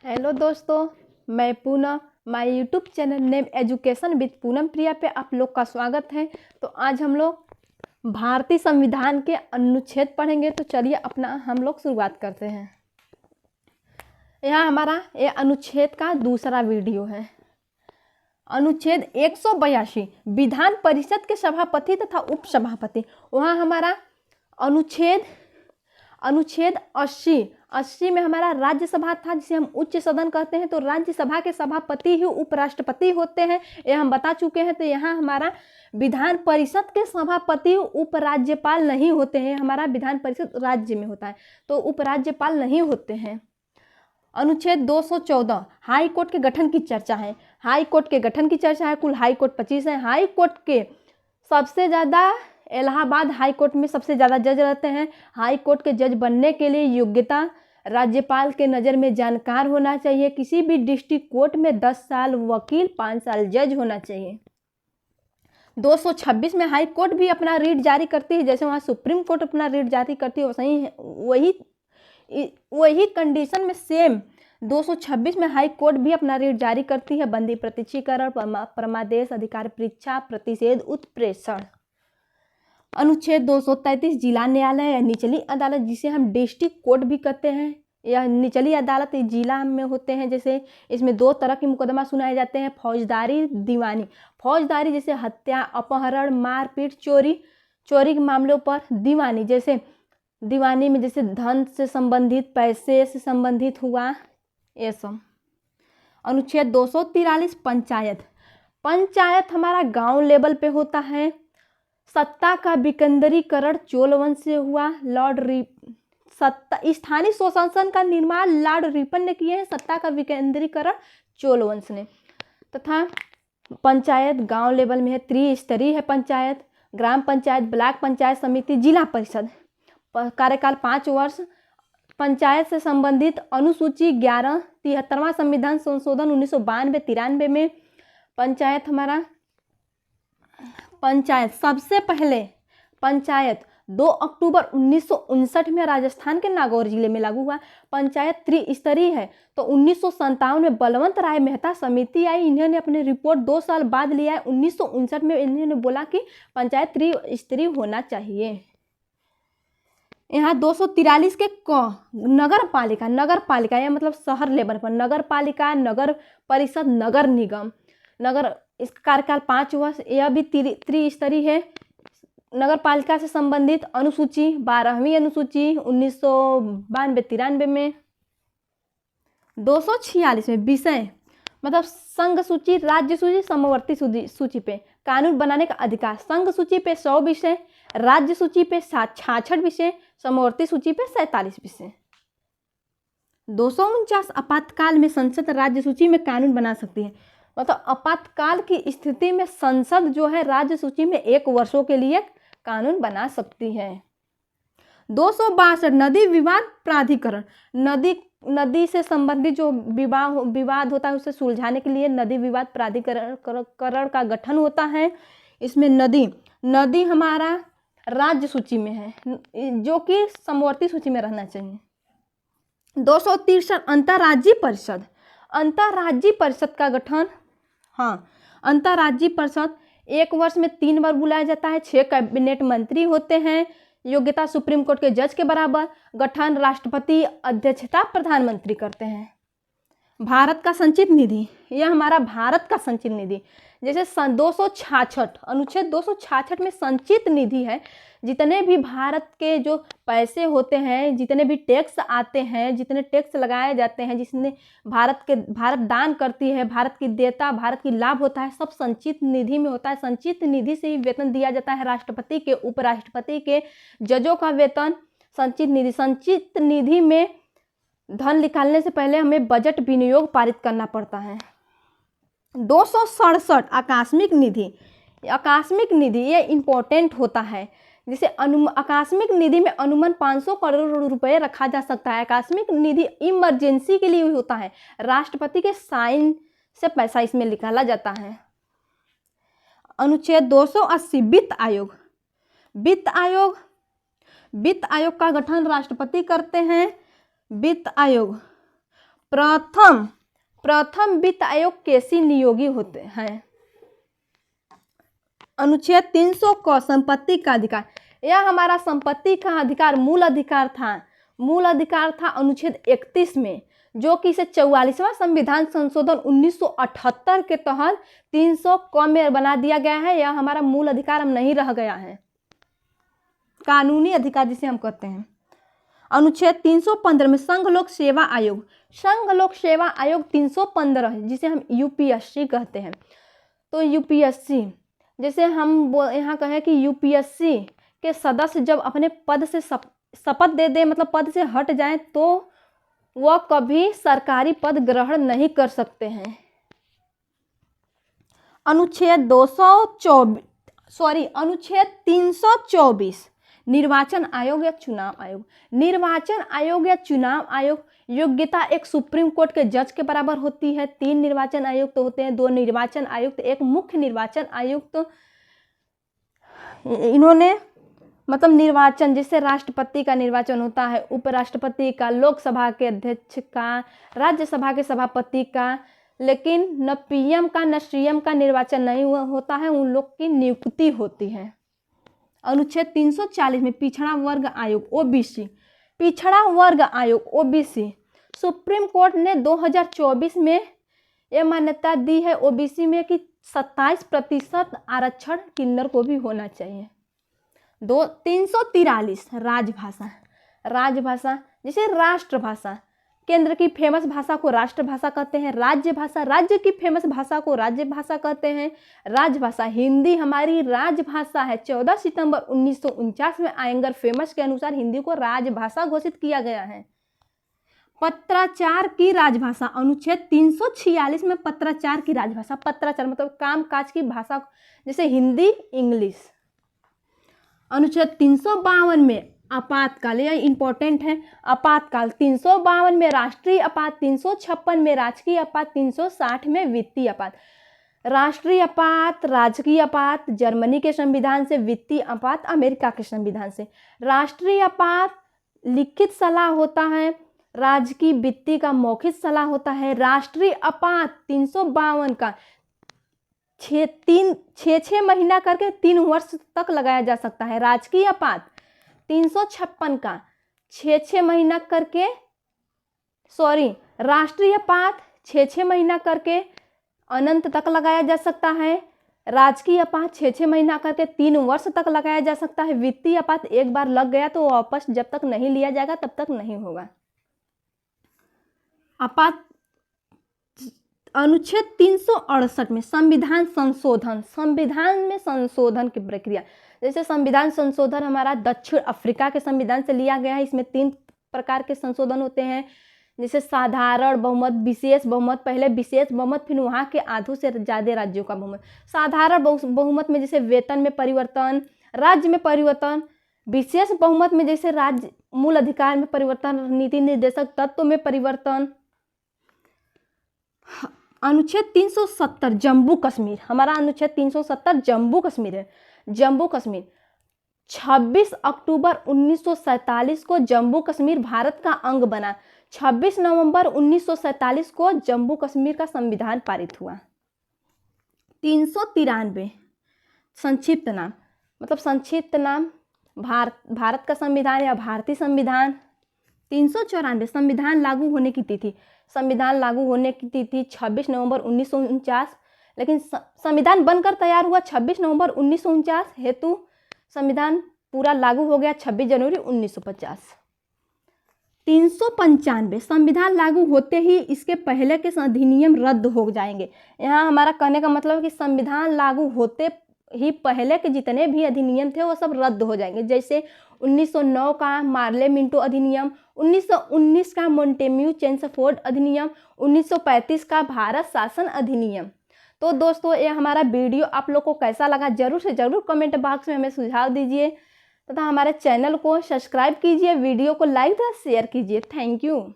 Hello दोस्तों, मैं Poonam. My YouTube channel name education with Poonam Priya पे आप लोग का स्वागत है। तो आज हम लोग भारतीय संविधान के अनुच्छेद पढ़ेंगे। तो चलिए अपना हम लोग शुरुआत करते हैं। यहाँ हमारा ये अनुच्छेद का दूसरा वीडियो है। अनुच्छेद 182 विधान परिषद के सभापति तथा उपसभापति। वहाँ हमारा अनुच्छेद 80 में हमारा राज्यसभा था, जिसे हम उच्च सदन कहते हैं। तो राज्यसभा के सभापति ही उपराष्ट्रपति होते हैं, ये हम बता चुके हैं। तो यहाँ हमारा विधान परिषद के सभापति उपराज्यपाल नहीं होते हैं। हमारा विधान परिषद राज्य में होता है, तो उपराज्यपाल नहीं होते हैं। अनुच्छेद 214 हाई कोर्ट के गठन की चर्चा है। हाई कोर्ट के गठन की चर्चा है। कुल हाई कोर्ट 25 है। हाई कोर्ट के सबसे ज़्यादा इलाहाबाद हाई कोर्ट में सबसे ज़्यादा जज रहते हैं। हाई कोर्ट के जज बनने के लिए योग्यता राज्यपाल के नज़र में जानकार होना चाहिए। किसी भी डिस्ट्रिक्ट कोर्ट में 10 साल वकील, 5 साल जज होना चाहिए। 226 में हाई कोर्ट भी अपना रीट जारी करती है, जैसे वहाँ सुप्रीम कोर्ट अपना रीट जारी करती है, वही कंडीशन में सेम 226 में हाई कोर्ट भी अपना रीट जारी करती है। बंदी प्रत्यक्षीकरण, परमादेश, अधिकार परीक्षा, प्रतिषेध, उत्प्रेषण। अनुच्छेद 233 जिला न्यायालय या निचली अदालत, जिसे हम डिस्ट्रिक्ट कोर्ट भी कहते हैं। यह निचली अदालत जिला में होते हैं। जैसे इसमें 2 तरह के मुकदमा सुनाए जाते हैं, फौजदारी, दीवानी। फौजदारी जैसे हत्या, अपहरण, मारपीट, चोरी के मामलों पर। दीवानी जैसे दीवानी में जैसे धन से संबंधित, पैसे से संबंधित हुआ, ये सब। अनुच्छेद 243 पंचायत हमारा गांव लेवल पे होता है। सत्ता का विकेंद्रीकरण चोल वंश से हुआ। स्थानीय स्वशासन का निर्माण लॉर्ड रिपन ने किए हैं। सत्ता का विकेंद्रीकरण चोल वंश ने। तथा पंचायत गांव लेवल में है। त्रिस्तरीय है पंचायत, ग्राम पंचायत, ब्लॉक पंचायत समिति, जिला परिषद। कार्यकाल 5 वर्ष। पंचायत से संबंधित अनुसूची 11 73वां संविधान संशोधन 1992-93 में पंचायत सबसे पहले पंचायत 2 अक्टूबर 1959 में राजस्थान के नागौर जिले में लागू हुआ। पंचायत त्रिस्तरीय है। तो 1957 में बलवंत राय मेहता समिति आई, इन्होंने अपनी रिपोर्ट 2 साल बाद लिया है। 1959 में इन्होंने बोला कि पंचायत त्रिस्तरीय होना चाहिए। यहाँ 243 के नगर पालिका या मतलब शहर लेवल पर नगर पालिका, नगर परिषद, नगर निगम। इसका कार्यकाल 5 वर्ष। यह भी त्रिस्तरीय है। नगर पालिका से संबंधित अनुसूची 12वीं अनुसूची 1992-93 में। 246 में विषय मतलब संघ सूची, राज्य सूची, समवर्ती सूची पे कानून बनाने का अधिकार। संघ सूची पे 100 विषय, राज्य सूची पे 66 विषय, समवर्ती सूची पे 47 विषय। 249 आपातकाल में संसद राज्य सूची में कानून बना सकती है। मतलब आपातकाल की स्थिति में संसद जो है राज्य सूची में 1 वर्षों के लिए कानून बना सकती है। 262 नदी विवाद प्राधिकरण। नदी से संबंधित जो विवाद होता है उसे सुलझाने के लिए नदी विवाद प्राधिकरण का गठन होता है। इसमें नदी हमारा राज्य सूची में है, जो कि समवर्ती सूची में रहना चाहिए। 263 अंतर्राज्यीय परिषद का गठन। अंतर्राज्यीय परिषद 1 वर्ष में 3 बार बुलाया जाता है। 6 कैबिनेट मंत्री होते हैं। योग्यता सुप्रीम कोर्ट के जज के बराबर। गठन राष्ट्रपति, अध्यक्षता प्रधानमंत्री करते हैं। भारत का संचित निधि, यह हमारा भारत का संचित निधि। जैसे 266 अनुच्छेद 266 में संचित निधि है। जितने भी भारत के जो पैसे होते हैं, जितने भी टैक्स आते हैं, जितने टैक्स लगाए जाते हैं, जिसने भारत दान करती है, भारत की देयता, भारत की लाभ होता है, सब संचित निधि में होता है। संचित निधि से ही वेतन दिया जाता है राष्ट्रपति के, उपराष्ट्रपति के, जजों का वेतन। संचित निधि में धन निकालने से पहले हमें बजट विनियोग पारित करना पड़ता है। 267 आकस्मिक निधि ये इम्पोर्टेंट होता है। जैसे आकस्मिक निधि में अनुमान 500 करोड़ रुपए रखा जा सकता है। आकस्मिक निधि इमरजेंसी के लिए होता है। राष्ट्रपति के साइन से पैसा इसमें निकाला जाता है। अनुच्छेद 280 वित्त आयोग का गठन राष्ट्रपति करते हैं। वित्त आयोग प्रथम वित्त आयोग कैसी नियोगी होते हैं? अनुच्छेद 300 को संपत्ति का अधिकार, यह हमारा संपत्ति का अधिकार मूल अधिकार था अनुच्छेद 31 में, जो कि इसे 44वां संविधान संशोधन 1978 के तहत 300 क में बना दिया गया है। यह हमारा मूल अधिकार अब नहीं रह गया है, कानूनी अधिकार जिसे हम कहते हैं। अनुच्छेद 315 में संघ लोक सेवा आयोग 315 है, जिसे हम यूपीएससी कहते हैं। तो यूपीएससी, जैसे हम यहाँ कहें कि यूपीएससी के सदस्य जब अपने पद से शपथ दे दें, मतलब पद से हट जाएं, तो वह कभी सरकारी पद ग्रहण नहीं कर सकते हैं। अनुच्छेद 324 निर्वाचन आयोग या चुनाव आयोग। निर्वाचन आयोग या चुनाव आयोग योग्यता एक सुप्रीम कोर्ट के जज के बराबर होती है। 3 निर्वाचन आयुक्त तो होते हैं, 2 निर्वाचन आयुक्त, एक मुख्य निर्वाचन आयुक्त। तो इन्होंने मतलब निर्वाचन, जिससे राष्ट्रपति का निर्वाचन होता है, उपराष्ट्रपति का, लोकसभा के अध्यक्ष का, राज्यसभा के सभापति का, लेकिन न पीएम का न सीएम का निर्वाचन नहीं होता है, उन लोग की नियुक्ति होती है। अनुच्छेद 340 में पिछड़ा वर्ग आयोग ओबीसी, सुप्रीम कोर्ट ने 2024 में यह मान्यता दी है ओबीसी में कि 27% आरक्षण किन्नर को भी होना चाहिए। 343 राजभाषा, जिसे राष्ट्रभाषा, केंद्र की फेमस भाषा को राष्ट्रभाषा कहते हैं। राज्य की फेमस भाषा को राज्यभाषा कहते हैं। राजभाषा, हिंदी हमारी राजभाषा है। 14 सितंबर 1949 में आयंगर फेमस के अनुसार हिंदी को राजभाषा घोषित किया गया है। पत्राचार की राजभाषा, अनुच्छेद 346 में पत्राचार की राजभाषा, पत्राचार मतलब कामकाज की भाषा, जैसे हिंदी, इंग्लिश। अनुच्छेद 352 में आपातकाल, यह इंपॉर्टेंट है, आपातकाल। 352 में राष्ट्रीय आपात, 356 में राजकीय आपात, 360 में वित्तीय आपात। राष्ट्रीय आपात, राजकीय आपात जर्मनी के संविधान से, वित्तीय आपात अमेरिका के संविधान से। राष्ट्रीय आपात लिखित सलाह होता है, राजकीय वित्तीय का मौखिक सलाह होता है। राष्ट्रीय आपात 352 का 6 महीना करके 3 वर्ष तक लगाया जा सकता है। राजकीय आपात 356 का 6 महीना करके, राष्ट्रीय आपात 6 महीना करके अनंत तक लगाया जा सकता है। राजकीय आपात 6 महीना करके 3 वर्ष तक लगाया जा सकता है। वित्तीय आपात एक बार लग गया तो वापस जब तक नहीं लिया जाएगा तब तक नहीं होगा। आपात अनुच्छेद 368 में संविधान में संशोधन की प्रक्रिया, जैसे संविधान संशोधन हमारा दक्षिण अफ्रीका के संविधान से लिया गया है। इसमें 3 प्रकार के संशोधन होते हैं, जैसे साधारण बहुमत, विशेष बहुमत, पहले विशेष बहुमत, फिर वहाँ के आधों से ज़्यादा राज्यों का बहुमत। साधारण बहुमत में जैसे वेतन में परिवर्तन, राज्य में परिवर्तन। विशेष बहुमत में जैसे राज्य मूल अधिकार में परिवर्तन, नीति निर्देशक तत्व में परिवर्तन। अनुच्छेद 370 जम्मू कश्मीर, हमारा अनुच्छेद 370 जम्मू कश्मीर है। जम्मू कश्मीर 26 अक्टूबर 1947 को जम्मू कश्मीर भारत का अंग बना। 26 नवंबर 1947 को जम्मू कश्मीर का संविधान पारित हुआ। 393 संक्षिप्त नाम, मतलब संक्षिप्त नाम भारत का संविधान या भारतीय संविधान। 394 संविधान लागू होने की तिथि, संविधान लागू होने की तिथि 26 नवंबर 1949, लेकिन संविधान बनकर तैयार हुआ 26 नवंबर 1949 हेतु संविधान पूरा लागू हो गया 26 जनवरी 1950। 395 संविधान लागू होते ही इसके पहले के अधिनियम रद्द हो जाएंगे। यहाँ हमारा कहने का मतलब है कि संविधान लागू होते ही पहले के जितने भी अधिनियम थे वो सब रद्द हो जाएंगे, जैसे 1909 का मार्ले मिंटो अधिनियम, 1919 का मोंटेम्यू चेम्सफोर्ड अधिनियम, 1935 का भारत शासन अधिनियम। तो दोस्तों ये हमारा वीडियो आप लोग को कैसा लगा जरूर से जरूर कमेंट बॉक्स में हमें सुझाव दीजिए तथा हमारे चैनल को सब्सक्राइब कीजिए, वीडियो को लाइक तथा शेयर कीजिए। Thank you.